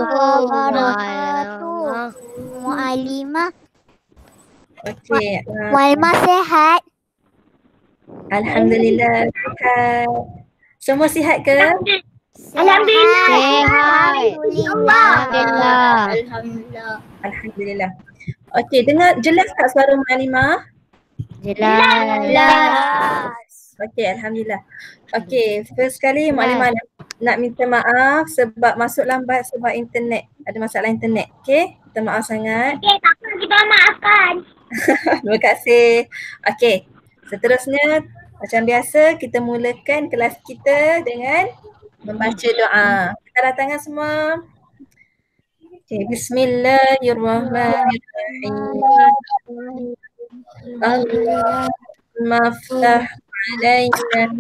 wabarakatuh. Mu'alimah. Okey. Mu'alimah sehat. Alhamdulillah sihat. Semua sihat ke? Alhamdulillah. Alhamdulillah. Alhamdulillah. Okey, dengar jelas tak suara Mu'alimah? Jelas. Okey, alhamdulillah. Okey, first kali Mu'alimah nak minta maaf sebab masuk lambat sebab internet. Ada masalah internet. Okey, minta maaf sangat. Okey, tak apa, kita maafkan. Terima kasih. Okey, seterusnya macam biasa kita mulakan kelas kita dengan membaca doa. Angkat tangan semua. Okay, Bismillahirrahmanirrahim. Allahumma ftah alaina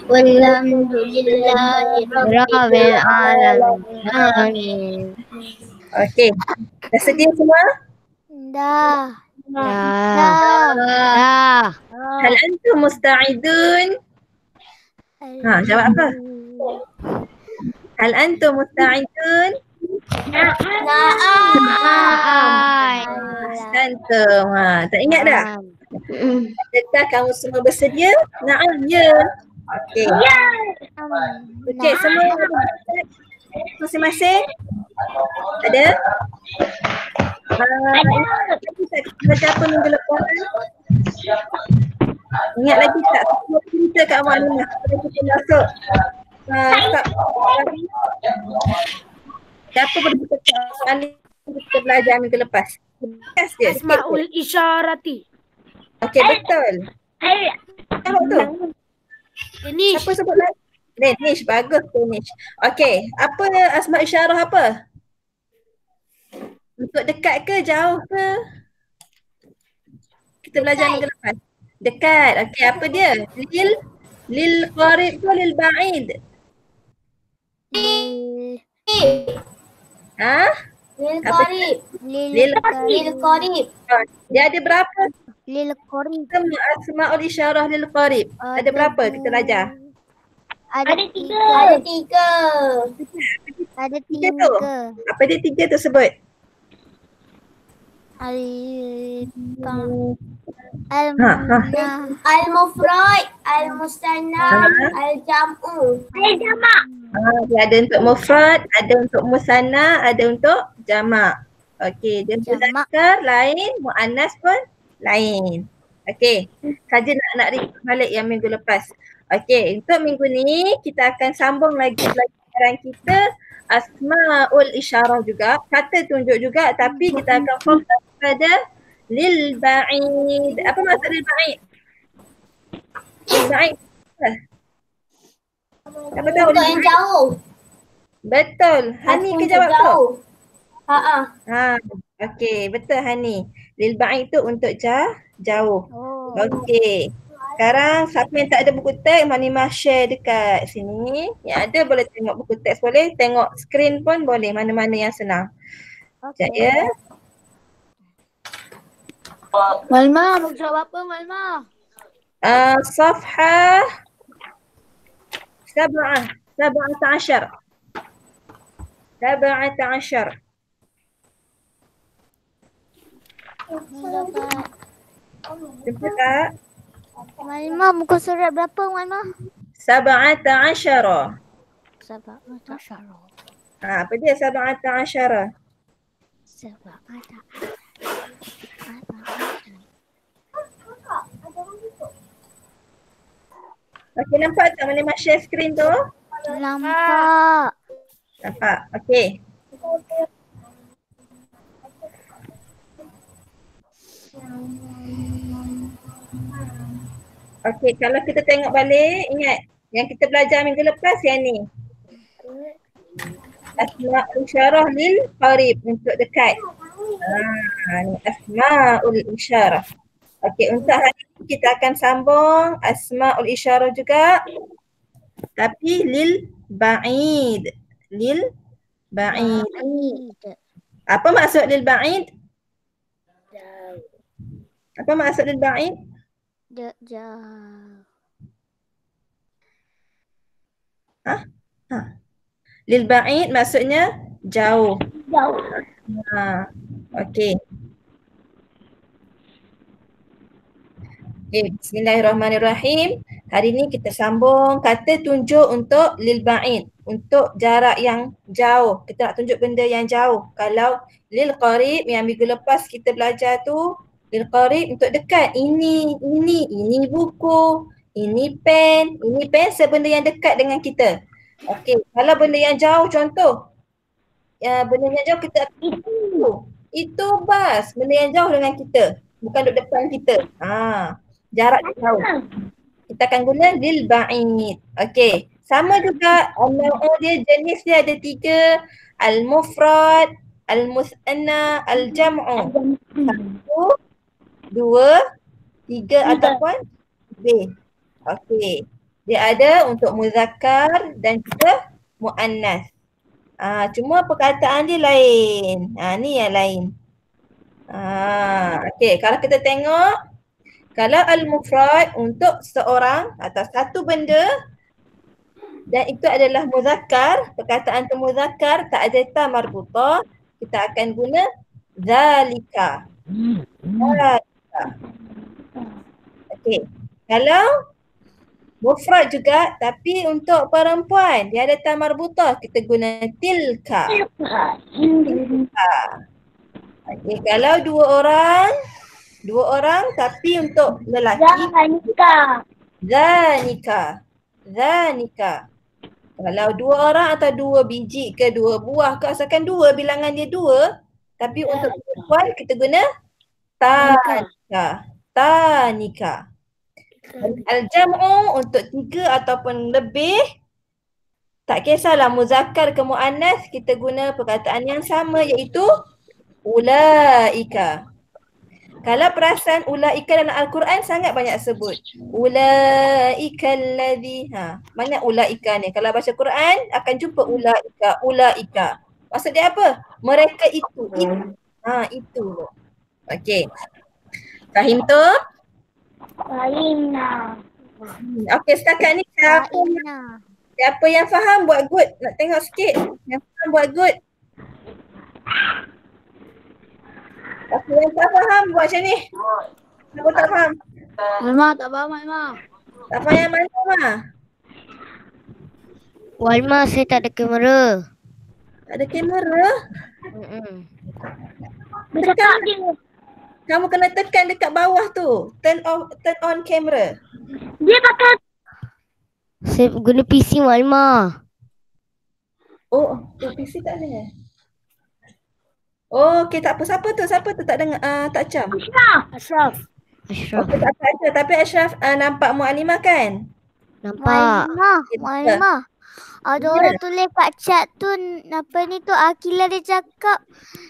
Walhamdulillahi rabbil alamin. Okey, dah sedia semua? Dah. Hal antum musta'idun? Jawab apa? Hal antum musta'idun? Ahsantum. Tak ingat dah? Adakah kamu semua bersedia? Na'am, ya. Okey. Okey, semua masing-masing? Ada? Kita baca apa minggu lepas? Ingat lagi tak? Semua cerita kat Mu'alimah. Kita masuk. Siapa berbuka kali kita belajar minggu lepas? Yes, dia. Asma'ul Isyarati. Okey, betul. Siapa tu? Nish. Siapa sebut lagi? Nish, bagus tu Nish. Okey, apa asma isyarah apa? Untuk dekat ke jauh ke? Kita belajar minggu lepas. Dekat. Okey, apa dia? Lil qarib ke lil ba'id? Lil Apa qarib. Lil qarib. Dia ada berapa? Lil qarib. Asma'ul isyarah lil qarib. Ada berapa kita belajar? Ada tiga. Ada Tiga tiga. tu. Apa dia tiga tu sebut? Al-mufrad, al-musanna, al-jam'u. Dia ada untuk mufrad, ada untuk musanna, ada untuk jamak. Okey, dia muzakkar lain, muannas pun lain. Okey, saja nak record balik yang minggu lepas. Okey, untuk minggu ni kita akan sambung lagi pelajaran kita asma'ul isyarah juga, kata tunjuk juga, tapi kita akan fokus pada lil ba'id. Apa maksud lil ba'id? Lil ba'id. Apa tahu Untuk yang jauh. Betul. Hani ke jawab tu? Jauh. Okey, betul Hani. Lil ba'id tu untuk jauh. Okey. Sekarang siapa yang tak ada buku teks, Mu'alimah share dekat sini. Yang ada boleh tengok buku teks, boleh tengok skrin pun boleh, mana-mana yang senang. Sekejap ya. Mu'alimah, mau jawab apa Mu'alimah? Safhah 17. Jumpa tak? Mu'alimah, muka surat berapa Mu'alimah? 17. 17. Apa dia 17? Okey, nampak tak Mu'alimah share screen tu? Nampak. Nampak? Okey. Okey, kalau kita tengok balik, ingat yang kita belajar minggu lepas yang ni. Asma'ul isyarah lil qarib, untuk dekat. Ni asma'ul isyarah. Okey, untuk hari ini kita akan sambung asma'ul isyarah juga. Tapi lil ba'id. Lil ba'id. Apa maksud lil ba'id? Apa maksud lil ba'id? Jauh. Lil ba'id maksudnya jauh. Jauh. Okey. Bismillahirrahmanirrahim. Hari ni kita sambung kata tunjuk untuk lil ba'id, untuk jarak yang jauh. Kita nak tunjuk benda yang jauh. Kalau lil qarib yang minggu lepas kita belajar tu, lil qarib untuk dekat. Ini buku, ini pen sebenda yang dekat dengan kita. Okey, kalau benda yang jauh contoh, benda yang jauh kita itu bas, benda yang jauh dengan kita, bukan duduk depan kita. Jarak jauh. Kita akan guna lil ba'id. Okey, sama juga dia jenis dia ada 3, al-mufrad, al-musanna, al-jam'u. 1, 2, 3 ataupun B. Okey. Dia ada untuk muzakkar dan juga muannas. Cuma perkataan dia lain. Ni yang lain. Okey, kalau kita tengok, kalau al-mufrad untuk seorang atau satu benda dan itu adalah muzakkar, perkataan tu muzakkar, tak ada ta marbutah, kita akan guna zalika. Okey. Kalau mufrad juga tapi untuk perempuan dia ada ta marbutah, kita guna tilka. Okey, kalau dua orang tapi untuk lelaki, zanika. Kalau 2 orang atau 2 biji ke 2 buah ke, asalkan 2 bilangan dia 2, tapi untuk perempuan kita guna tanika. Al-jam'u untuk 3 ataupun lebih, tak kisahlah muzakkar ke muannas, kita guna perkataan yang sama iaitu ulaika. Kalau perasan ulaika dalam Al-Quran sangat banyak sebut. Ulaika alladhi. Mana ulaika ni? Kalau baca Quran akan jumpa ulaika. Maksud dia apa? Mereka itu. Itu. Okey. Fahim tu? Fahimna. Okey, setakat ni siapa yang faham buat good? Nak tengok sikit. Yang faham buat good. Okey, yang tak faham buat macam ni. Siapa tak faham? Alma tak faham, Alma. Tak faham yang mana, Ma? Walma, saya tak ada kamera. Tak ada kamera? Bercakap dia. Kamu kena tekan dekat bawah tu. Turn on camera. Dia pakai. Saya guna PC Walma. Oh, PC tak ada. Oh, okey, tak apa. Siapa tu tak dengar, tak cam. Ashraf. Okey, tak apa. Tapi Ashraf nampak Mu'alimah kan? Nampak. Walma. Ada orang tulis kat chat tu, apa ni tu, Akila dia cakap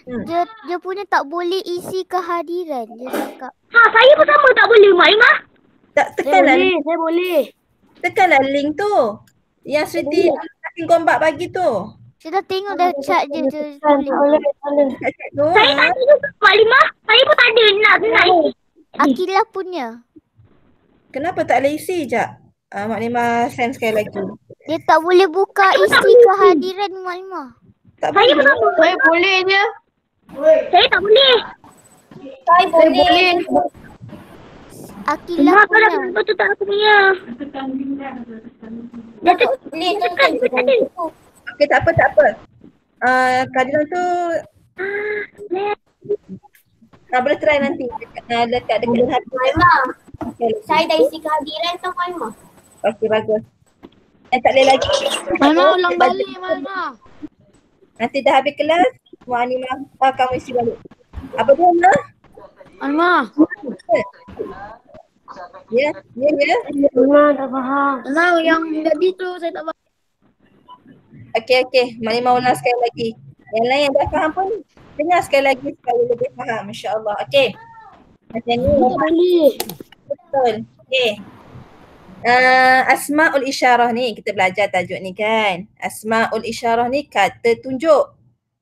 dia punya tak boleh isi kehadiran. Dia cakap. Saya pun sama tak boleh, Mak Imah. Tak, tekanlah. Saya boleh. Tekanlah link tu. Yang Siti Gombak bagi tu. Saya dah tengok dah chat dia tulis. Saya tak ada juga, Mak Imah. Saya pun tak ada nak isi. Akila punya. Kenapa tak boleh isi jap? Mak Lima send sekali lagi. Dia tak boleh buka isi kehadiran Mak Lima. Tak Saya boleh. pun sama. Saya boleh je. Saya tak boleh. Saya boleh. Akila Mak, punya. kalau tu tak aku punya. Dia tekan. Okey, tak apa. Kehadiran tu boleh try nanti dekat HP. Saya dah isi kehadiran tu, Mak Imah. Okey, bagus. Tak boleh lagi. Alma ulang balik, Alma. Nanti dah habis kelas, Mu'alimah kamu isi balik. Apa dia, Ma? Alma. Ya. Alma tak faham. Alma yang tadi tu saya tak faham. Okey. Mak Lima ulang sekali lagi. Yang lain yang dah faham pun Dengar sekali lagi supaya lebih faham, insya-Allah. Okey. Macam ni. Tak boleh. Betul. Okey. Asma'ul isyarah ni kita belajar tajuk ni kan. Asma'ul isyarah ni kata tunjuk.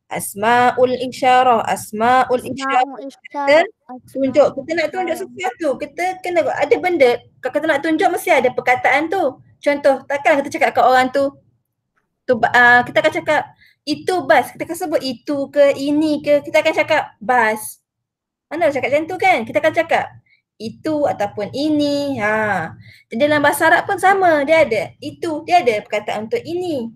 Asma'ul isyarah, asma'ul isyarah. Kita tunjuk. Kita nak tunjuk sesuatu, kita kena ada benda. Kalau kita nak tunjuk mesti ada perkataan tu. Contoh, takkan kita cakap kat orang tu kita akan cakap itu bas. Kita akan sebut itu ke ini ke, kita akan cakap bas. Mana cakap macam tu kan? Kita akan cakap itu ataupun ini. Jadi dalam bahasa Arab pun sama, dia ada itu, dia ada perkataan untuk ini.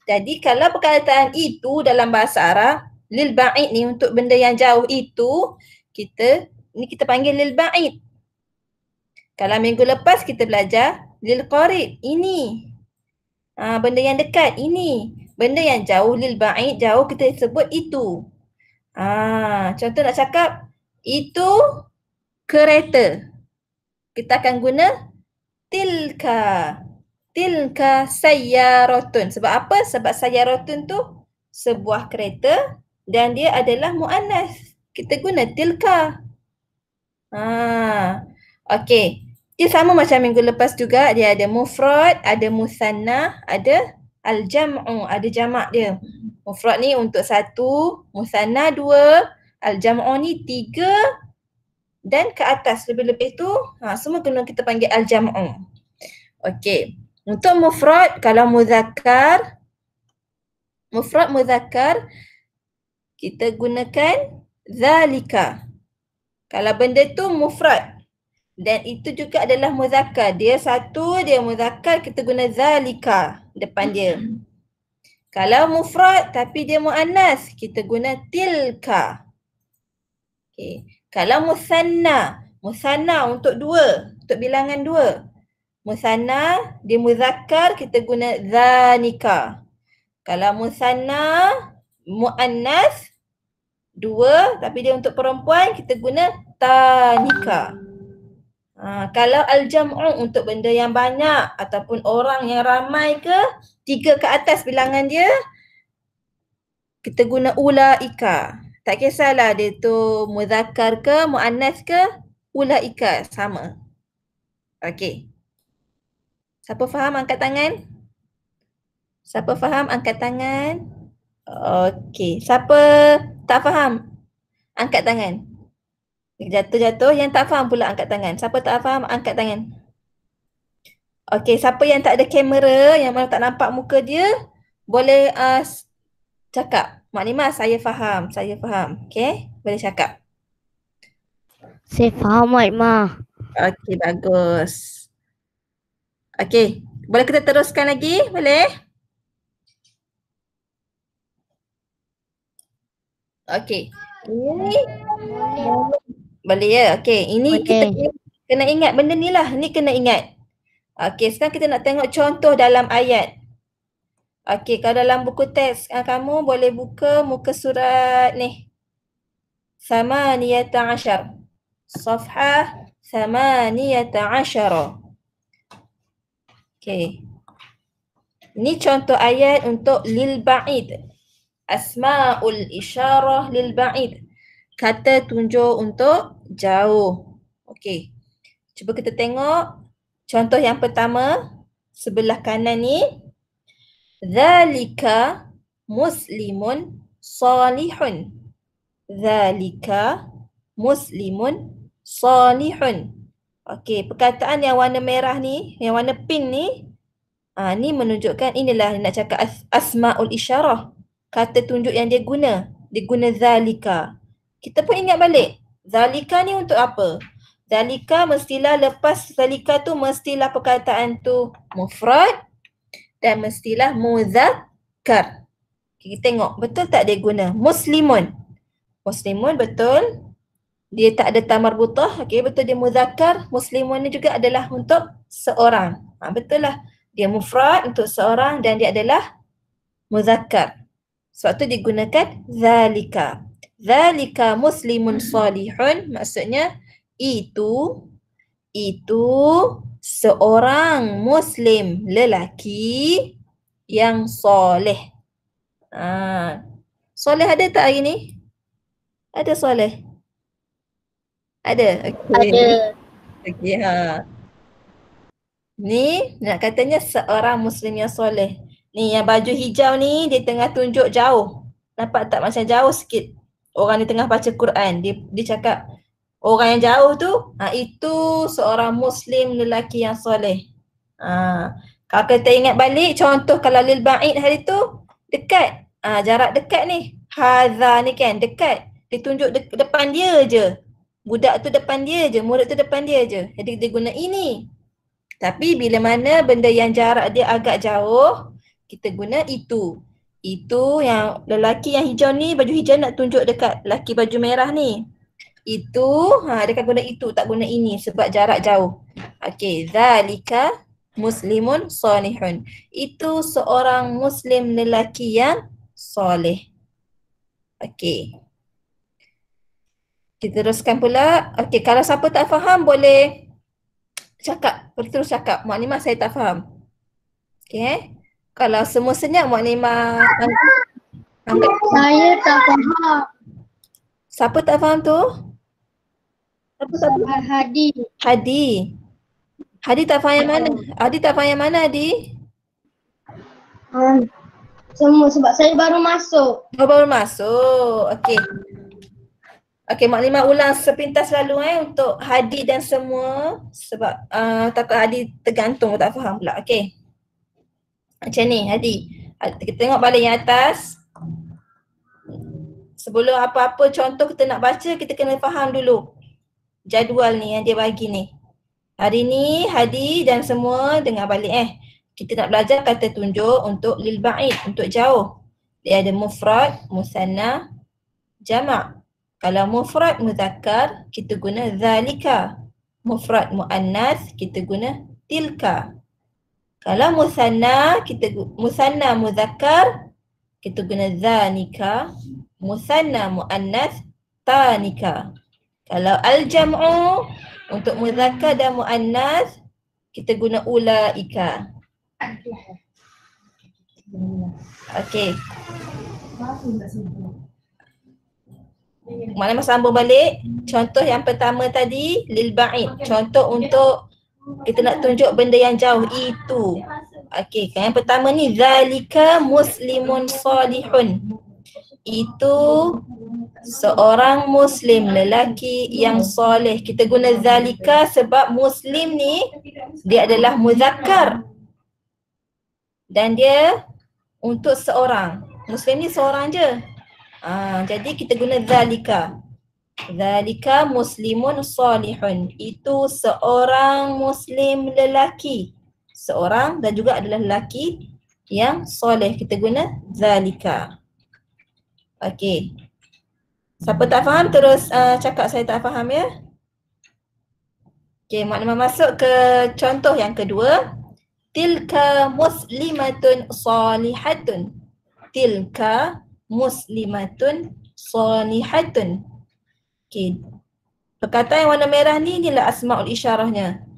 Jadi kalau perkataan itu dalam bahasa Arab, lil ba'id ni untuk benda yang jauh itu, kita panggil lil ba'id. Kalau minggu lepas kita belajar lil qarib, ini. Benda yang dekat, ini. Benda yang jauh lil ba'id, jauh kita sebut itu. Contoh nak cakap itu kereta, kita akan guna tilka. Tilka sayyaratun. Sebab apa? Sebab sayyaratun tu sebuah kereta dan dia adalah muannas. Kita guna tilka. Okey. Dia sama macam minggu lepas juga. Dia ada mufrad, ada musanna, ada al-jam'u, ada jamak dia. Mufrad ni untuk satu, musanna dua, al-jam'u ni tiga dan ke atas lebih-lebih tu semua kena kita panggil al-jam'u. Okey. Untuk mufrad, kalau muzakkar, mufrad muzakkar kita gunakan zalika. Kalau benda tu mufrad dan itu juga adalah muzakkar, dia satu, dia muzakkar, kita guna zalika depan dia. Kalau mufrad tapi dia muannas, kita guna tilka. Okey. Kalau musanna, musanna untuk dua, untuk bilangan dua. Musanna, dia muzakkar, kita guna zanika. Kalau musanna, muannas, dua, tapi dia untuk perempuan, kita guna tanika. Kalau al-jam'u untuk benda yang banyak ataupun orang yang ramai ke, tiga ke atas bilangan dia, kita guna ulaika. Tak kisahlah dia tu muzakkar ke, muannas ke, ulaika sama. Okey. Siapa faham angkat tangan? Siapa faham angkat tangan? Okey. Siapa tak faham? Angkat tangan. Jatuh-jatuh, yang tak faham pula angkat tangan. Siapa tak faham angkat tangan. Okey, siapa yang tak ada kamera, yang mana tak nampak muka dia, boleh cakap. Maklimah, saya faham, saya faham. Okey, boleh cakap. Saya faham, Maklimah. Okey, bagus. Okey, boleh kita teruskan lagi? Boleh? Okey. Ini boleh ya? Okey, ini kita kena ingat benda ni lah. Ni kena ingat. Okey, sekarang kita nak tengok contoh dalam ayat. Okey, kalau dalam buku teks kamu boleh buka muka surat ni. Samaniyata ashar. Safhah samaniyata ashara. Okey. Ini contoh ayat untuk lil ba'id. Asma'ul isyarah lil ba'id. Kata tunjuk untuk jauh. Okey. Cuba kita tengok contoh yang pertama sebelah kanan ni. Zalika muslimun salihun. Zalika muslimun salihun. Okey, perkataan yang warna merah ni, yang warna pink ni, ni menunjukkan inilah nak cakap asma'ul isyarah. Kata tunjuk yang dia guna zalika. Kita pun ingat balik, zalika ni untuk apa? Zalika mestilah lepas zalika tu mestilah perkataan tu mufrad dan mestilah muzakkar. Kita tengok betul tak dia guna muslimun. Muslimun betul. Dia tak ada ta marbutah, okey, betul dia muzakkar. Muslimun ni juga adalah untuk seorang. Betul lah. Dia mufrad untuk seorang dan dia adalah muzakkar. Sebab tu digunakan zalika. Zalika muslimun salihun, maksudnya itu seorang muslim lelaki yang soleh. Soleh ada tak hari ni? Ada soleh? Ada? Okey. Ada. Okey, ha. Ni nak katanya seorang Muslim yang soleh. Ni yang baju hijau ni dia tengah tunjuk jauh. Nampak tak macam jauh sikit? Orang ni tengah baca Quran. Dia cakap orang yang jauh tu, itu seorang Muslim lelaki yang soleh. Kalau kita ingat balik contoh kalau lil ba'id hari tu dekat. Jarak dekat ni. Hadha ni kan dekat. Dia tunjuk depan dia je. Budak tu depan dia je, murid tu depan dia je. Jadi dia guna ini. Tapi bila mana benda yang jarak dia agak jauh, kita guna itu. Itu yang lelaki yang hijau ni, baju hijau nak tunjuk dekat lelaki baju merah ni. Itu, dia akan guna itu, tak guna ini sebab jarak jauh. Okey, zalika muslimun salihun. Itu seorang Muslim lelaki yang soleh. Okey. Kita teruskan pula. Okey, kalau siapa tak faham boleh cakap, terus cakap. Maklimah saya tak faham. Okey. Kalau semua senyap Maklimah anggap. Saya tak faham. Siapa tak faham tu? Siapa? Hadi. Hadi. Hadi tak faham yang mana? Hadi tak faham yang mana Hadi? Semua sebab saya baru masuk. Oh, baru masuk. Okey. Okey, Maklimah ulang sepintas lalu untuk Hadi dan semua sebab takut Hadi tergantung tak faham pula. Okey. Macam ni Hadi. Kita tengok balik yang atas. Sebelum apa-apa contoh kita nak baca, kita kena faham dulu jadual ni yang dia bagi ni. Hari ni Hadi dan semua dengar balik kita nak belajar kata tunjuk untuk lil ba'id, untuk jauh. Dia ada mufrad, musanna, jamak. Kalau mufrad muzakkar, kita guna zalika. Mufrad muannas, kita guna tilka. Kalau musanna, musanna muzakkar, kita guna zanika. Musanna muannas, tanika. Kalau al-jam'u, untuk muzakkar dan muannas, kita guna ulaika. Okey. Maknanya sambung balik. Contoh yang pertama tadi lil ba'id. Contoh untuk kita nak tunjuk benda yang jauh itu. Okey, yang pertama ni zalika muslimun salihun. Itu seorang muslim lelaki yang soleh. Kita guna zalika sebab muslim ni dia adalah muzakkar. Dan dia untuk seorang. Muslim ni seorang je. Jadi kita guna zalika. Zalika muslimun salihun. Itu seorang muslim lelaki. Seorang dan juga adalah lelaki yang soleh. Kita guna zalika. Okey. Siapa tak faham terus cakap saya tak faham ya. Okey, Maklimah masuk ke contoh yang kedua. Tilka muslimatun salihatun. Tilka muslimatun salihatun. Okey. Perkataan yang warna merah ni inilah asmaul isyarahnya.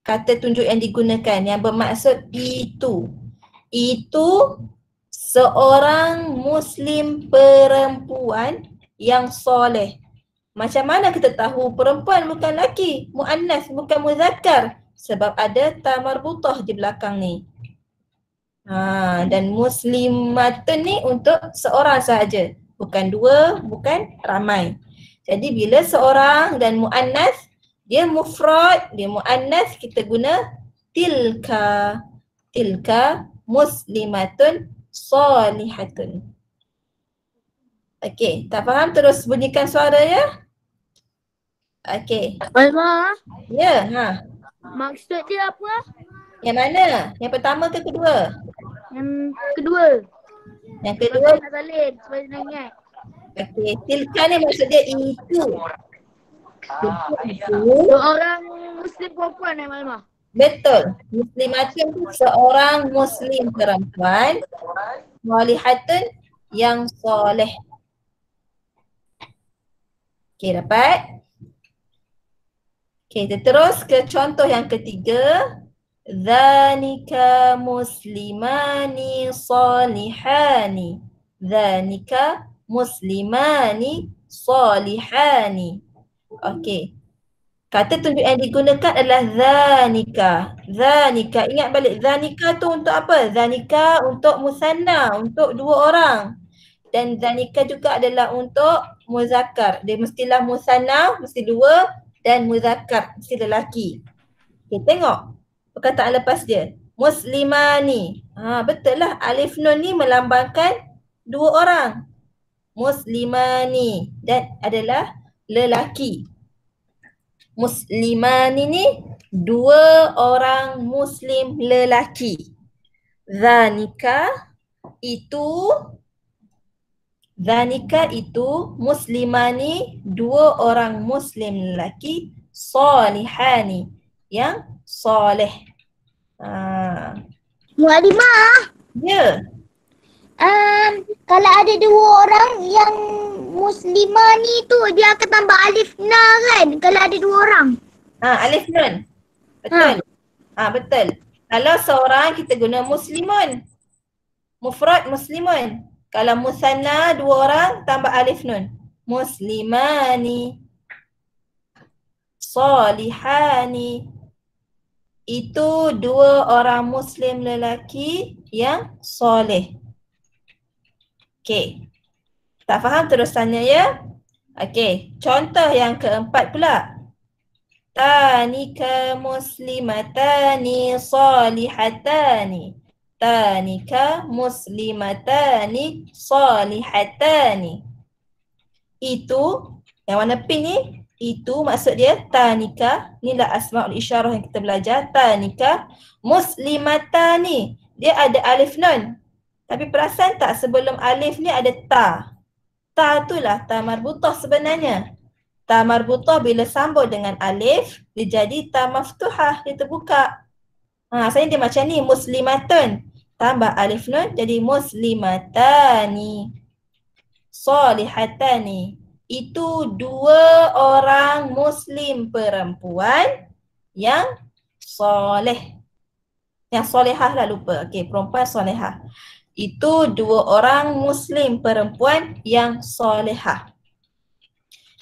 Kata tunjuk yang digunakan yang bermaksud itu. Itu seorang muslim perempuan yang soleh. Macam mana kita tahu perempuan bukan lelaki, muannas bukan muzakkar? Sebab ada ta marbutah di belakang ni. Dan muslimatun ni untuk seorang sahaja. Bukan dua, bukan ramai. Jadi bila seorang dan muannas, dia mufrad, dia muannas, kita guna tilka. Tilka muslimatun salihatun. Okey, tak faham terus bunyikan suara ya? Okey. Maklimah, Ya, maksud dia apa? Yang mana? Yang pertama ke kedua? Yang kedua. Yang kedua. Nak salin supaya senang ingat. Okey, tilka ni maksud dia itu. Seorang muslim perempuan Maklimah. Betul. Muslimatun tu seorang muslim perempuan. Salihatun yang soleh. Okey, dapat? Okey, kita terus ke contoh yang ketiga. Zanika muslimani salihani. Zanika muslimani salihani. Okey. Kata tunjuk yang digunakan adalah zanika. Zanika, ingat balik zanika tu untuk apa? Zanika untuk musanna, untuk dua orang. Dan zanika juga adalah untuk muzakkar. Dia mestilah musanna, mesti dua, dan muzakkar, mesti lelaki. Okay, tengok perkataan lepas dia. Muslimani. Betul lah, alif nun ni melambangkan dua orang. Muslimani, dan adalah lelaki. Muslimani ni dua orang muslim lelaki. Zanika itu muslimani dua orang muslim lelaki, salihani yang soleh. Mualimah. Ya. Kalau ada dua orang yang muslimah ni tu dia akan tambah alif na kan? Kalau ada dua orang. Alif nun. Betul. Betul. Kalau seorang kita guna muslimun. Mufrad muslimun. Kalau musanna dua orang tambah alif nun. Muslimani. Salihani. Itu dua orang muslim lelaki yang soleh. Okey. Tak faham terus tanya ya? Okey, contoh yang keempat pula. Tanika muslimatani salihatani. Tanika muslimatani salihatani. Itu yang warna pink ni, itu maksud dia tanika. Inilah asmaul isyarah yang kita belajar. Tanika muslimatani. Dia ada alif nun. Tapi perasan tak sebelum alif ni ada ta. Ta itulah ta marbutah sebenarnya. Ta marbutah bila sambung dengan alif, dia jadi ta maftuhah, dia terbuka. Asalnya dia macam ni, muslimatun. Tambah alif nun jadi muslimatani. Salihatani. Itu dua orang muslim perempuan yang soleh. Yang solehah lah lupa. Okey, perempuan solehah. Itu dua orang muslim perempuan yang solehah.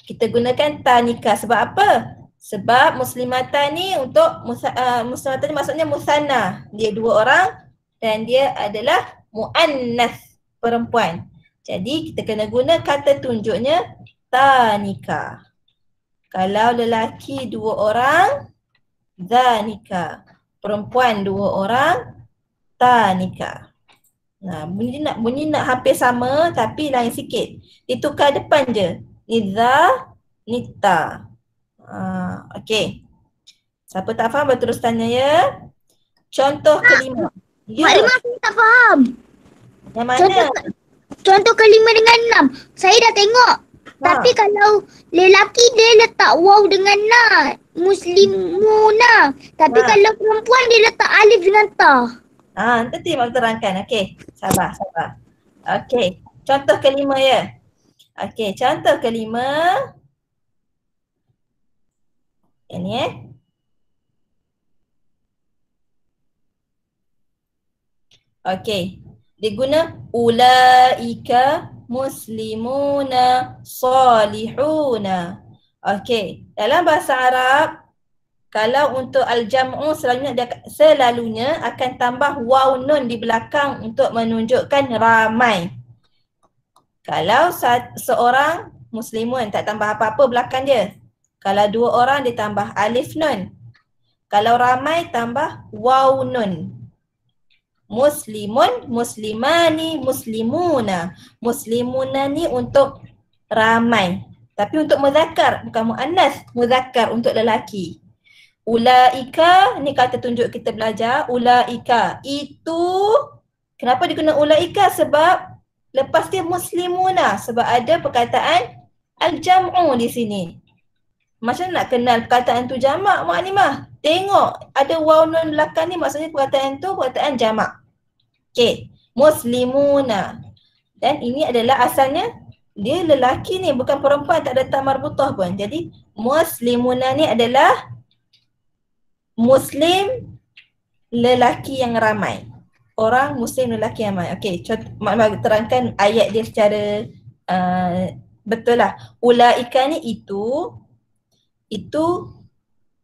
Kita gunakan tanika sebab apa? Sebab muslimatan ni untuk muslimatan ni maksudnya musanna. Dia dua orang dan dia adalah muannas perempuan. Jadi kita kena guna kata tunjuknya tanika. Kalau lelaki dua orang, zanika. Perempuan dua orang, tanika. Bunyi nak hampir sama tapi lain sikit. Ditukar depan je. Niza, nita. Okey. Siapa tak faham terus tanya ya. Contoh kelima. Maklimah saya tak faham. Yang mana? Contoh kelima dengan 6. Saya dah tengok. Tapi kalau lelaki dia letak waw dengan na. Muslimuna. Tapi kalau perempuan dia letak alif dengan ta. Nanti Mak terangkan. Okey, sabar. Okey, contoh kelima ya. Okey, contoh kelima. Ini Okey, diguna ulaika muslimuna salihuna. Okey, dalam bahasa Arab kalau untuk al-jam'u selalunya akan tambah waw nun di belakang untuk menunjukkan ramai. Kalau seorang muslimun tak tambah apa-apa belakang dia. Kalau dua orang dia tambah alif nun. Kalau ramai tambah waw nun. Muslimun, muslimani, muslimuna. Muslimuna ni untuk ramai. Tapi untuk muzakkar, bukan muannas. Muzakkar untuk lelaki. Ulaika, ni kata tunjuk kita belajar. Ulaika, itu kenapa diguna ulaika? Sebab lepas dia muslimuna. Sebab ada perkataan al-jam'u di sini. Macam nak kenal perkataan tu jamak, Maklimah? Tengok, ada waw nun belakang ni maksudnya perkataan tu perkataan jamak. Okey, muslimuna. Dan ini adalah asalnya dia lelaki ni, bukan perempuan, tak ada ta marbutah pun. Jadi muslimuna ni adalah muslim lelaki yang ramai. Orang muslim lelaki yang ramai. Okey, Mak terangkan ayat dia secara Betul lah. Ulaika ni itu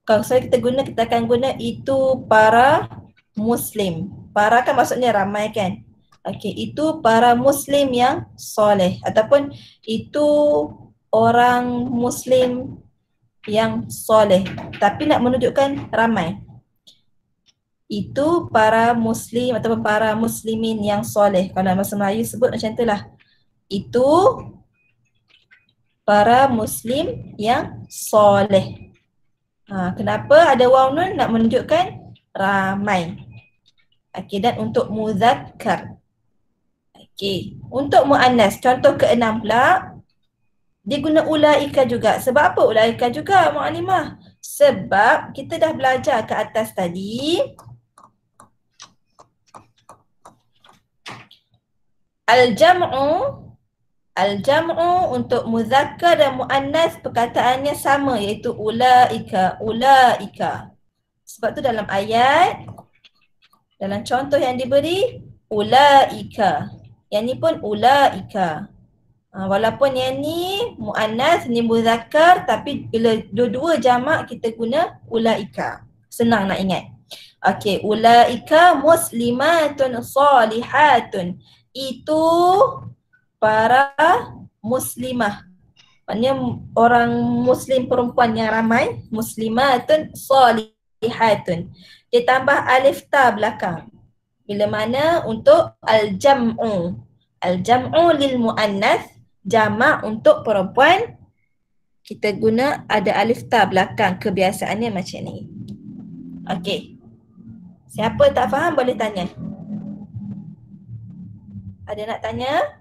kalau saya kita akan guna itu para Muslim. Para kan maksudnya ramai kan? Okey, itu para Muslim yang soleh ataupun itu orang Muslim yang soleh. Tapi nak menunjukkan ramai. Itu para Muslim ataupun para Muslimin yang soleh. Kalau dalam bahasa Melayu sebut macam itulah. Itu para Muslim yang soleh. Kenapa ada waw nun? Nak menunjukkan ramai. Okey, dan untuk muzakkar. Okey, untuk muannas contoh ke-6 pula dia guna ulaika juga. Sebab apa ulaika juga Mu'alimah? Sebab kita dah belajar ke atas tadi Al-jam'u untuk muzakkar dan muannas perkataannya sama iaitu ulaika. Sebab tu dalam ayat dalam contoh yang diberi ulaika. Yang ni pun ulaika. Walaupun yang ni muannas ni muzakkar tapi bila dua-dua jamak kita guna ulaika. Senang nak ingat. Okey, ulaika muslimatun salihatun. Itu para muslimah. Maknanya orang muslim perempuan yang ramai, muslimatun salihatun. Dia tambah alif ta belakang. Bila mana untuk al-jam'u. Al-jam'u lil muannas, jamak untuk perempuan kita guna ada alif ta belakang. Kebiasaannya macam ni. Okey. Siapa tak faham boleh tanya. Ada nak tanya?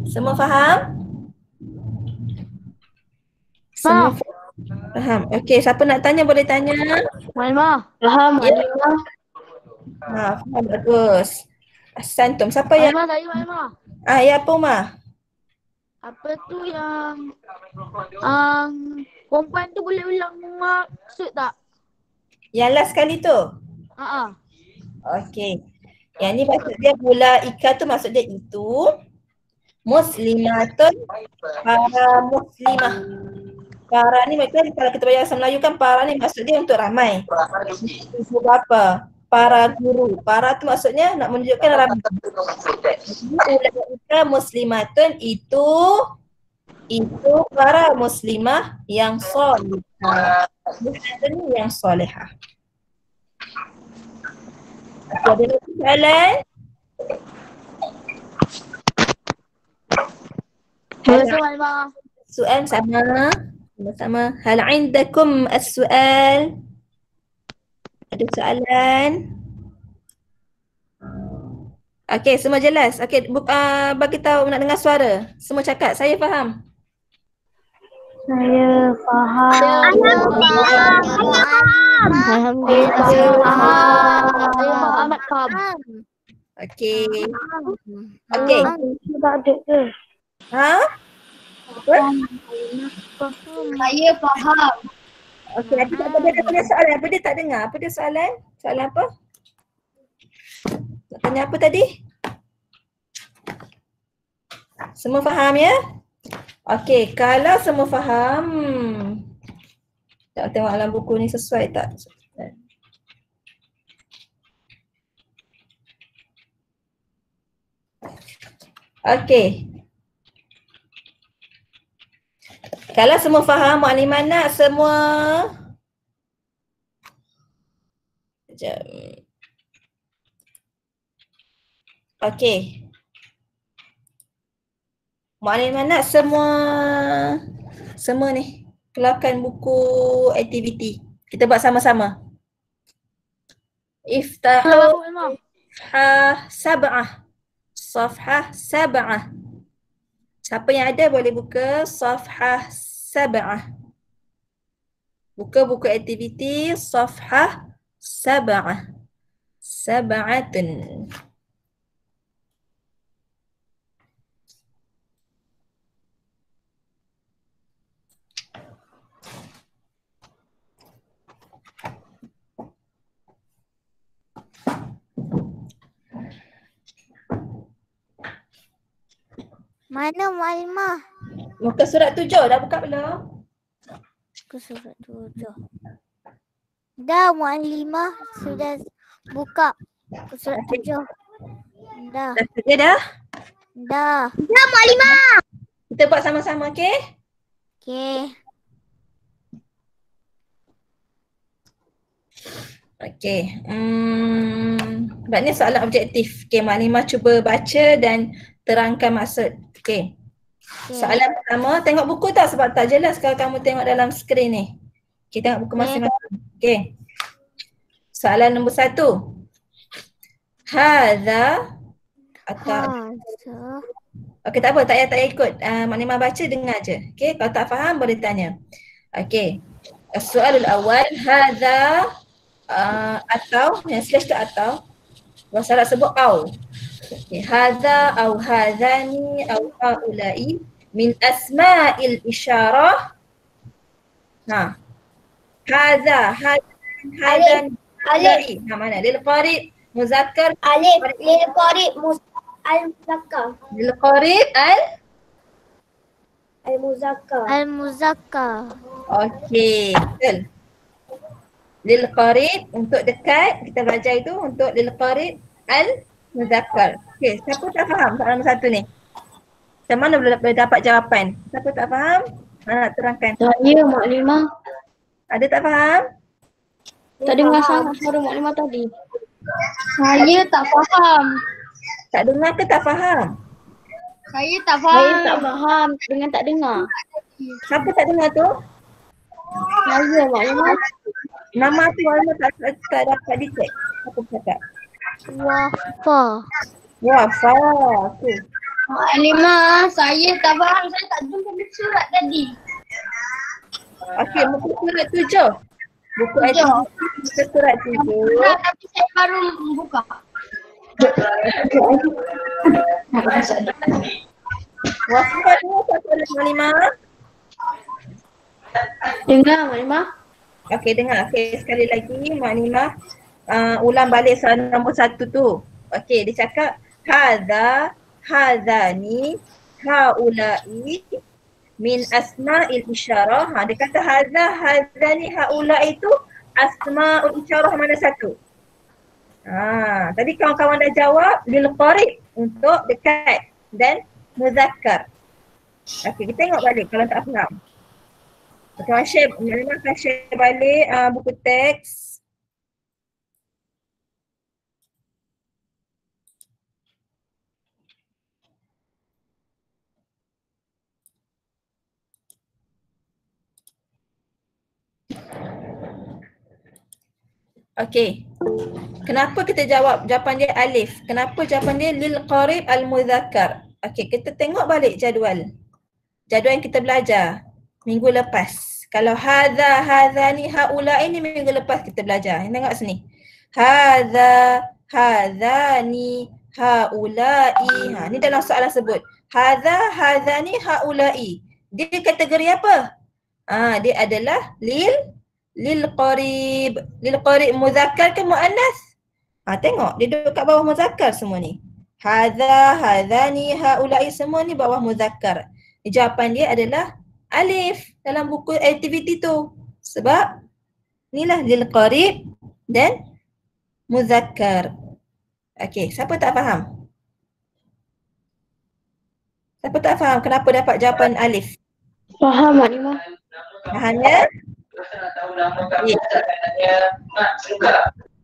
Semua faham? Semua faham. Okey, siapa nak tanya boleh tanya. Malimah. Faham, Ya. Faham bagus. Santum. Siapa yang Malimah tadi Malimah. ya apa Umar? Apa tu yang perempuan tu boleh ulang maksud tak? Yang last kali tu? Okey. Yang ni maksud dia ulaika tu maksud dia itu muslimatun para muslimah. Para ni macam kalau kita bahasa Melayu kan para ni maksud dia untuk ramai. Untuk apa? Para guru. Para tu maksudnya nak menunjukkan ramai. Ulaika muslimatun itu para muslimah yang solehah. Muslimatun yang solehah. Ada lagi soalan? Malimah. Soalan sama. Hal indakum as-soal? Ada soalan? Okey, semua jelas. Okey, bagi tahu nak dengar suara. Semua cakap, saya faham. Saya faham. Alhamdulillah. Saya amat faham. Okey. Okey. Tak ada ke? Ha? Saya faham. Okey, nanti tak ada soalan. Apa dia tak dengar? Apa dia soalan? Soalan apa? Nak tanya apa tadi? Semua faham ya? Okey, kalau semua faham, tak tengok dalam buku ni sesuai tak? Okey. Kalau semua faham, Mu'alimah nak semua. Sekejap. Okey. Mu'alimah nak semua ni keluarkan buku aktiviti. Kita buat sama-sama. Iftahu Safhah sab'ah. Siapa yang ada boleh buka Safhah sab'ah. Buka buku aktiviti Safhah sab'ah. Sab'atun. Mana Mu'allimah? Muka surat 7 dah buka belum? Ke surat 7. Dah Mu'allimah sudah buka ke surat 7. Dah. Dah kerja dah? Dah. Dah Mu'allimah. Kita buat sama-sama, okey? Okey. Okey. Sebabnya soalan objektif. Okey, Maklimah cuba baca dan terangkan maksud. Okey. Soalan pertama, tengok buku tak sebab tak jelas kalau kamu tengok dalam skrin ni. Okey, tengok buku masing-masing. Okey. Soalan nombor 1. Hadza atau okey, tak apa, tak payah ikut. Maklimah baca, dengar je. Okey, kalau tak faham boleh tanya. Okey. Soalan awal, hadza atau yang slash tu atau bahasa Arab sebut au. Okay. Hadza au hadzani au haula'i min asma'il isyarah. Nah. Hadza hadzan haula'i. Nah, mana? Lil qarib muzakkar Alif lil qarib al-muzakkar. lil qarib Al-muzakkar. Al-Muzakkar. okey, betul. Lil qarib untuk dekat, kita belajar itu untuk lil qarib al-muzakkar. Okey, siapa tak faham soalan nombor 1 ni? Macam mana boleh dapat jawapan? Siapa tak faham? Nak terangkan. Saya Maklimah. Ada tak faham? Tak dengar suara Maklimah tadi. Saya tak faham. Tak dengar ke tak faham? Saya tak Saya tak faham dengan tak dengar. Siapa tak dengar tu? Saya Maklimah. Nama tu Maklimah tak dapat detect. Apa cakap? Wafa. Wafa. Okay. Maklimah, saya tak faham. Saya tak jumpa surat tadi. Okey, buku surat 7. Buku buku surat 7. Tapi saya baru buka. Wafa tu siapa Maklimah? Dengar Maklimah. Okey, dengar. Okey, sekali lagi Maklimah ulang balik soalan nombor 1 tu. Okey, dia cakap hadza, hadzani, haula'i min asma'il isyarah. Dia kata hadza, hadzani, haula'i itu asma'ul isyarah mana satu? Tadi kawan-kawan dah jawab lil qarib untuk dekat dan muzakkar. Okey, kita tengok balik kalau tak faham. Okey, Maklimah akan share balik buku teks. Okey. Kenapa kita jawab jawapan dia alif? Kenapa jawapan dia lil qarib al muzakkar? Okey, kita tengok balik jadual. Jadual yang kita belajar minggu lepas. Kalau hadza, hadzani, haula'i ni minggu lepas kita belajar. Tengok sini. Hadza, hadzani, haula'i. Ni dalam soalan sebut. Hadza, hadzani, haula'i. Dia kategori apa? Dia adalah lil qarib. Lil qarib muzakkar ke muannas? Tengok dia duduk kat bawah muzakkar semua ni. Hadza, hadzani, haula'i semua ni bawah muzakkar. Jawapan dia adalah alif dalam buku aktiviti tu. Sebab inilah lil qarib dan muzakkar. Okey, siapa tak faham? Siapa tak faham kenapa dapat jawapan alif? Faham Maklimah. Faham ya?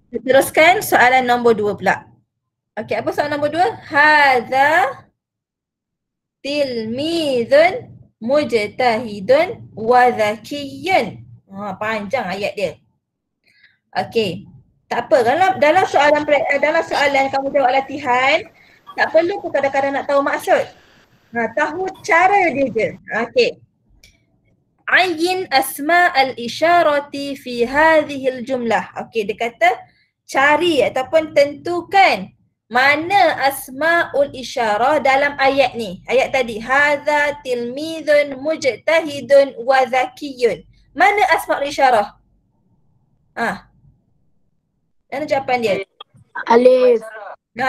Teruskan soalan nombor 2 pula. Okey, apa soalan nombor 2? Hadza tilmizun mujtahidun wa zakiyyun. Panjang ayat dia. Okey. Tak apa, dalam soalan kamu jawab latihan, tak perlu pun kadang-kadang nak tahu maksud. Tahu cara dia je. Okey. Ayyin asma al-isyarati fi hadhil jumlah. Okey, dia kata cari ataupun tentukan mana asma'ul isyarah dalam ayat ni. Ayat tadi, hadza tilmizun mujtahidun wa zakiyyun. Mana asma'ul isyarah? Mana jawapan dia? Alif.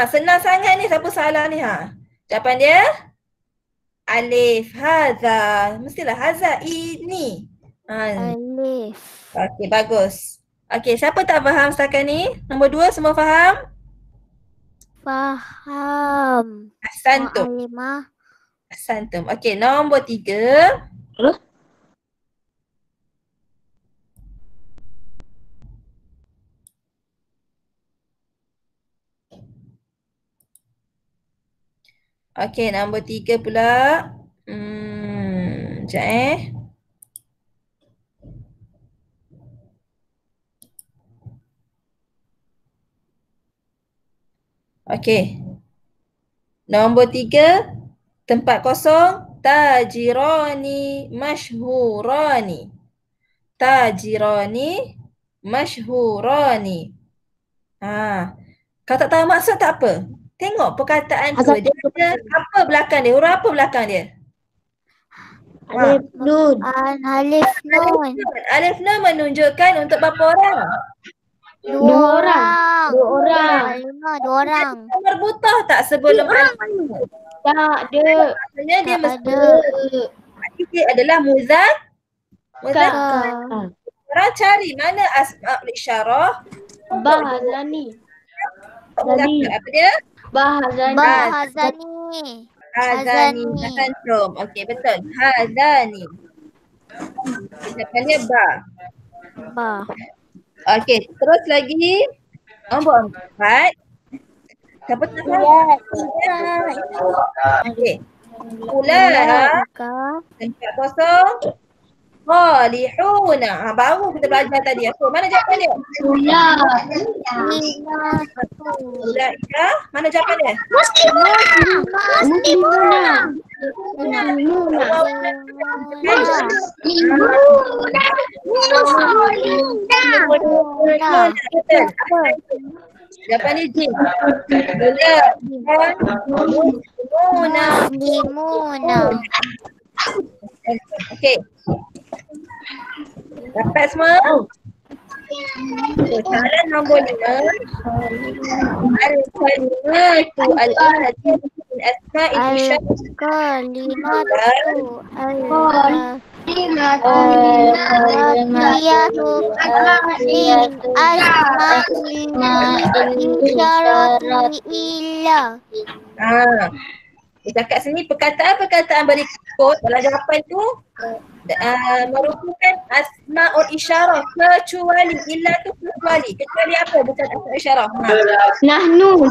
Senang sangat ni, siapa salah ni? Jawapan dia? Alif. Hadza. Mestilah hadza. Ini. Alif. Okey, bagus. Okey, siapa tak faham setakat ni? Nombor 2 semua faham? Faham. Ahsantum. Mu'allimah. Ahsantum. Okey, nombor 3. Okey, nombor 3 pula. Sekejap Okey. Nombor 3, tempat kosong. Tajirani masyhurani. Tajirani masyhurani. Kalau tak tahu maksud tak apa. Tengok perkataan tu. Dia ada apa belakang dia? Huruf apa belakang dia? Alif nun. Alif nun. Alif nun menunjukkan untuk berapa orang? Dua orang. Dua orang. Mu'allimah, 2 orang. Nomor butuh tak sebelum alif? Tak ada. Maksudnya dia Tak mesti ada. dia adalah muzak. Bukan. Orang cari mana asma'ul isyarah. Bahazani. Muzakir. Apa dia? Bahazani. Bahazani. Hazani. Hasantum. Okey, betul. Hazani. Depannya ba. Ba. Okey, terus lagi. Nombor 4. Siapa tak faham? Okey. Ulaika. Tempat kosong. Salihuna. Baru kita belajar tadi. Mana jawapan dia? Ulaika. Mana jawapan dia? Jawapan dia jim. Muslimuna. Okey. Dapat semua? Soalan nombor 5. Al-kalimatu al-atiyatu min asma'il isyarah. Al-kalimatu Dekat sini perkataan-perkataan berikut dalam jawapan tu merupakan asma'ul isyarah kecuali illa tu kecuali apa bukan asma'ul isyarah. Nahnu.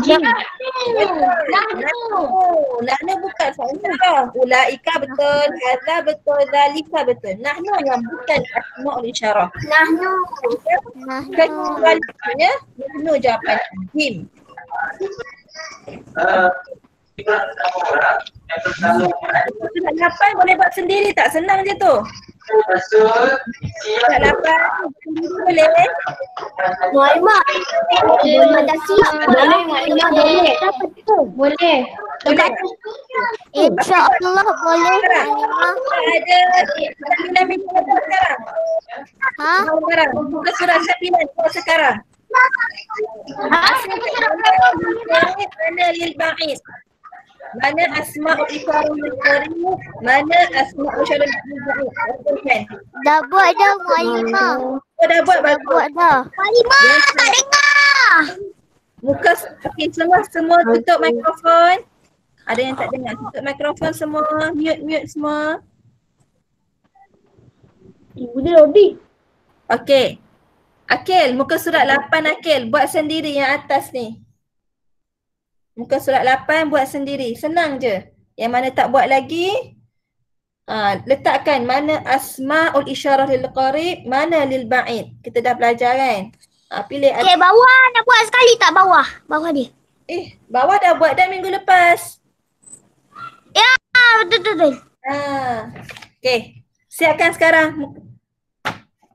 Nahnu bukan asma'ul isyarah. Ulaika betul, hadza betul, zalika betul. Nahnu yang bukan asma'ul isyarah. Kecuali nahnu jawapan jim. Surat 8 boleh buat sendiri tak? Senang je tu. Surat 8 sendiri boleh? Mu'allimah. Dah siap. Boleh. InsyaAllah boleh. Mu'allimah. Ada 9 minggu sekarang. Sekarang. Buka surat 9 sekarang. Mana lil ba'id? Mana asma'ul isyarah lil qarib? Mana asma'ul isyarah lil ba'id? Dah buat dah Mu'allimah. Dah buat Dah buat dah. Mu'allimah tak dengar. Muka okey, semua tutup mikrofon. Ada yang tak dengar, tutup mikrofon semua, mute semua. Okey. Akil, muka surat 8 Akil, buat sendiri yang atas ni. Muka surat 8 buat sendiri, senang je. Yang mana tak buat lagi, letakkan mana asma'ul isyarah lil qarib, mana lil ba'id. Kita dah belajar kan? Pilih Okay, bawah nak buat sekali tak bawah? Bawah dia. Bawah dah buat dah minggu lepas. Ya, betul. Okay, siapkan sekarang.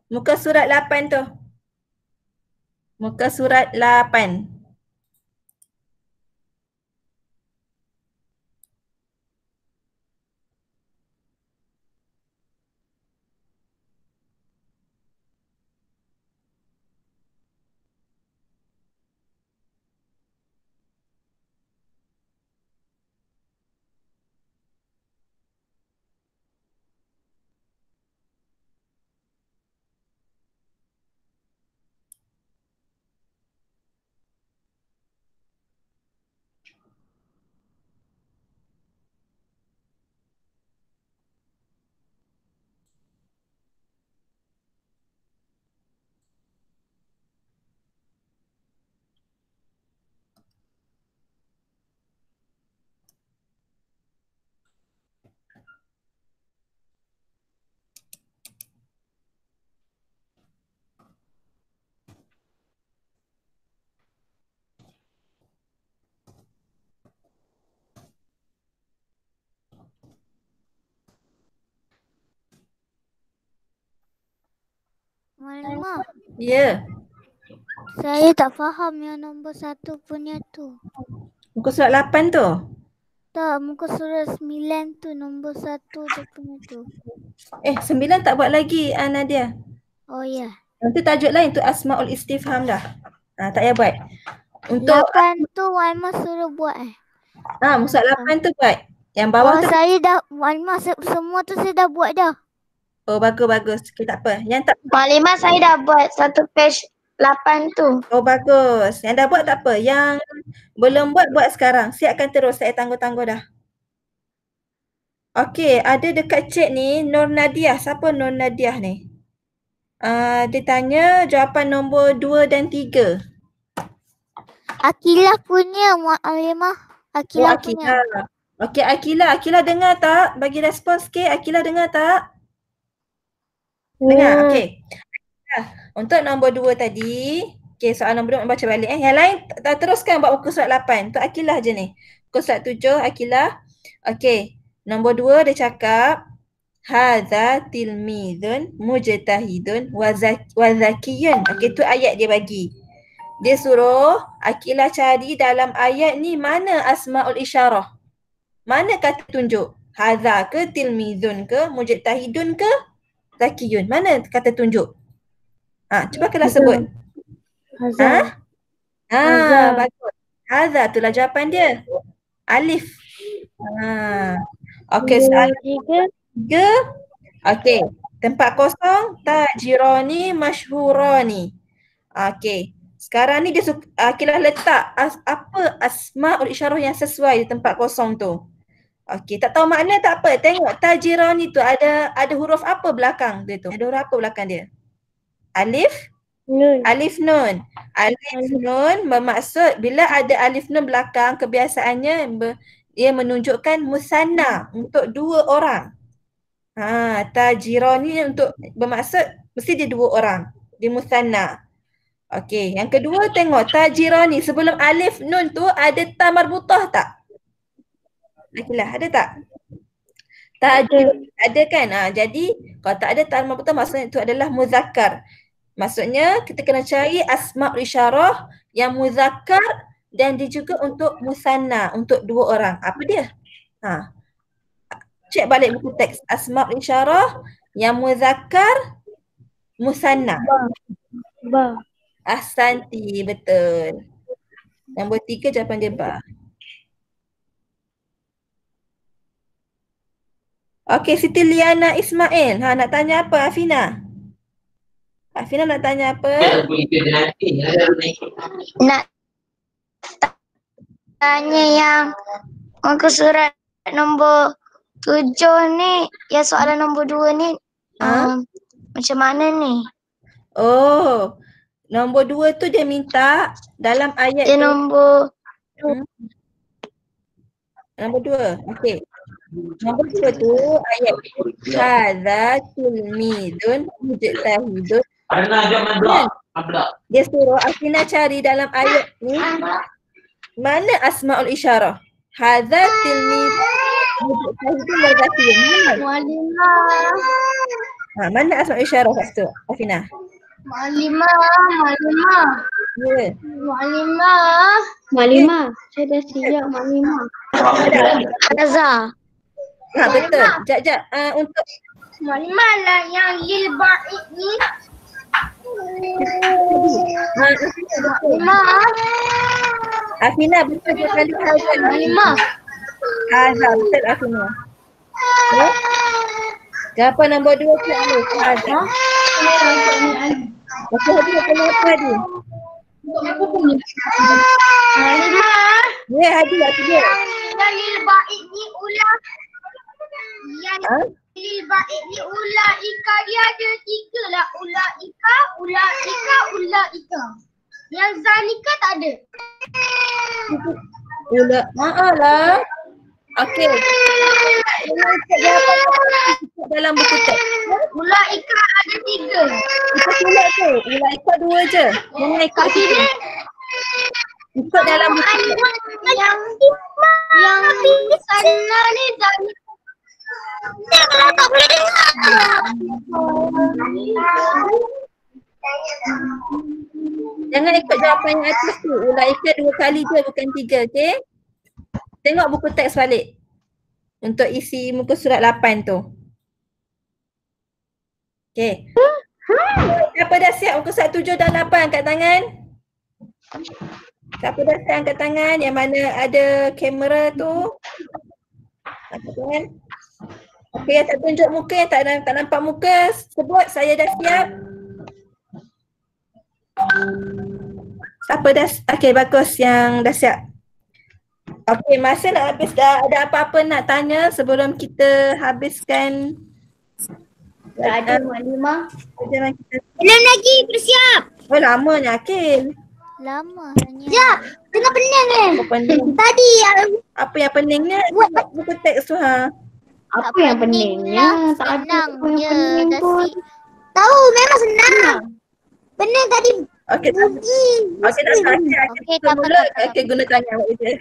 Muka surat 8 tu. Muka surat 8. Mualimah. Ya. Saya tak faham yang nombor 1 punya tu. Muka surat 8 tu. Tak, muka surat 9 tu nombor 1 dia punya tu. 9 tak buat lagi Nadia. Oh ya. Nanti tajuk lain tu Asmaul Istifham dah. Tak payah buat. Untuk 8 tu Mualimah suruh buat muka surat 8 tu buat. Yang bawah tu. saya dah Mualimah semua tu saya dah buat dah. Oh bagus. Okay, tak apa. Yang tak Maklimah saya dah buat satu page 8 tu. Oh bagus. Yang dah buat tak apa. Yang belum buat sekarang. Siapkan terus. Saya tangguh-tangguh dah. Okey, ada dekat chat ni Nur Nadiah. Siapa Nur Nadiah ni? Dia tanya jawapan nombor 2 dan 3. Akilah punya Mualimah. Akilah punya. Okey Akilah. Akilah dengar tak? Bagi respon sikit. Akilah dengar tak? Dengar. Okey. Untuk nombor 2 tadi. Okey, soal nombor 2 baca balik. Yang lain teruskan buat muka surat 8. Untuk Akilah je ni. Muka surat 7 Akilah. Okey. Nombor 2 dia cakap hadza tilmidun mujtahidun wa zakiyun. Okey, tu ayat dia bagi. Dia suruh Akilah cari dalam ayat ni mana asmaul isyarah. Mana kata tunjuk? Hadza ke tilmidun ke mujtahidun ke zakiyun? Mana kata tunjuk? Cuba Akilah sebut. Hazar. Bagus. Hadza itulah jawapan dia. Alif. Okey, soalan 3. Okey, tempat kosong tajirani masyhurani. Okey. Sekarang ni dia Akilah letak apa asmaul isyarah yang sesuai di tempat kosong tu. Okey, tak tahu makna tak apa. Tengok tajirani tu ada huruf apa belakang dia tu? Ada huruf apa belakang dia? Alif? Nun. Alif nun. Alif nun bermaksud bila ada alif nun belakang kebiasaannya dia menunjukkan musanna untuk 2 orang. Tajirani untuk bermaksud mesti dia 2 orang. Dia musanna. Okey, yang kedua tengok tajirani sebelum alif nun tu ada ta marbutah tak? Akilah, ada tak? Ada kan? Jadi kalau tak ada ta marbutah maksudnya itu adalah muzakkar. Maksudnya kita kena cari asmaul isyarah yang muzakkar dan dia juga untuk musanna untuk 2 orang. Apa dia? Cek balik buku teks. Asmaul isyarah yang muzakkar musanna. Ba. Ahsanti, betul. Nombor 3 jawapan dia ba. Okey, Siti Liana Ismail. Nak tanya apa Afina? Afina nak tanya apa? Nak tanya yang muka surat nombor 7 ni, yang soalan nombor 2 ni macam mana ni? Oh, nombor 2 tu dia minta dalam ayat Dia nombor nombor 2. Okey. Nombor 2 tu ayat hadza tilmidun mujtahidun. Dia suruh Afina cari dalam ayat ni mana asmaul isyarah. Hadza tilmidun mujtahidun wa zakiyun. Mana asmaul isyarah kat situ Afina? Maklimah. Ya. Maklimah. Saya dah siap Maklimah. Azhar. Betul. Jap. Untuk Maklimah lah yang lil ba'id ni. Afina betul dia kali Maklimah. betul Afina. Ya. Jawapan nombor 2 tu Alif. Okey, Hadi kena apa Hadi? Maklimah. Ya, Hadi lah tu dia. Yang lil ba'id ni ulah. Yang lil ba'id ni ulah ika dia ada 3 lah. Ulah ika, ulah ika. Yang zanika tak ada. Lah. Okey. Dalam buku teks. Ulah ika ada 3. Kita tulis tu. Ulah ikut 2 je. Jangan ikut 3. Ikut dalam buku teks. Yang sana ni zanika. Tak boleh dengar. Jangan ikut jawapan yang atas tu. Ulaika 2 kali je bukan 3, okey? Tengok buku teks balik. Untuk isi muka surat 8 tu. Okey. Siapa dah siap muka surat 7 dan 8 angkat tangan? Siapa dah siap angkat tangan yang mana ada kamera tu? Angkat tangan. Okey, yang tak tunjuk muka, yang tak nampak muka, sebut saya dah siap. Siapa dah? Okey, bagus yang dah siap. Okey, masa nak habis, dah ada apa-apa nak tanya sebelum kita habiskan? Tak ada Maklimah. Perjalanan kita. Belum lagi, bersiap. Oh, lamanya Akil. Lama hanya. Sekejap, tengah pening kan? Apa pening? Tadi Apa yang peningnya? Buku teks tu ha. Apa yang peningnya? Tak ada Senang apa yang je. pening pun. tahu memang senang. Pening tadi. Okey, tak. Okey, tak sakit. Okey, Kita tak apa, mula. tak apa. Okey, guna tangan buat je.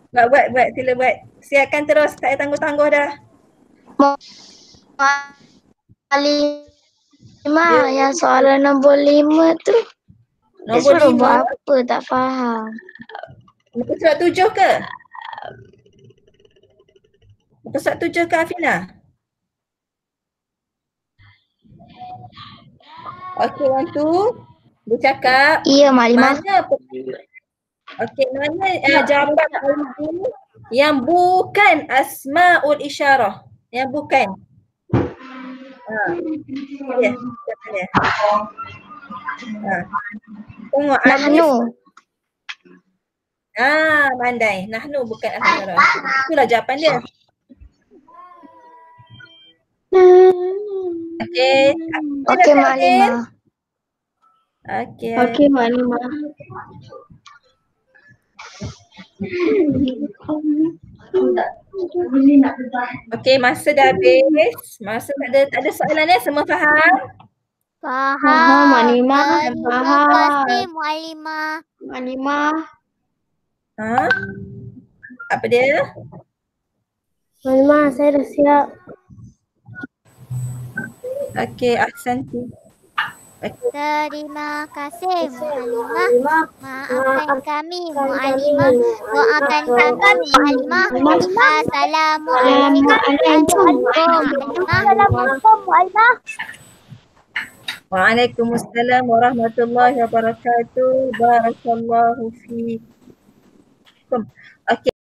Buat. Sila buat. Siapkan terus. Tak payah tangguh-tangguh dah. Maklimah, yang soalan nombor 5 tu. Dia Nombor suruh buat 5. apa? Tak faham. Muka surat 7 ke? Muka surat 7 ke Afina? Okey, yang tu. Dia cakap. Iya, Maklimah. Mana okey, mana jawapan ini yang bukan asmaul isyarah. Yang bukan. Ya, dia. Tengok Nahnu. Pandai. Nahnu bukan asmaul isyarah. Itulah jawapan dia. Okey. Okey, Maklimah. Okey. Okey, Maklimah. Okey, masa dah habis. Masa tak ada soalan ya? Semua faham? Faham, Maklimah. Terima Faham. kasih Maklimah. Maklimah. Ha? Apa dia? Maklimah, saya dah siap. Okey, ahsanti. Terima kasih Maklimah. Maafkan kami Mu'alimah. Doakan kami Mu'alimah. Assalamualaikum Mu'alimah. Waalaikumsalam warahmatullahi wabarakatuh. Barakallahu fiikum. Okey.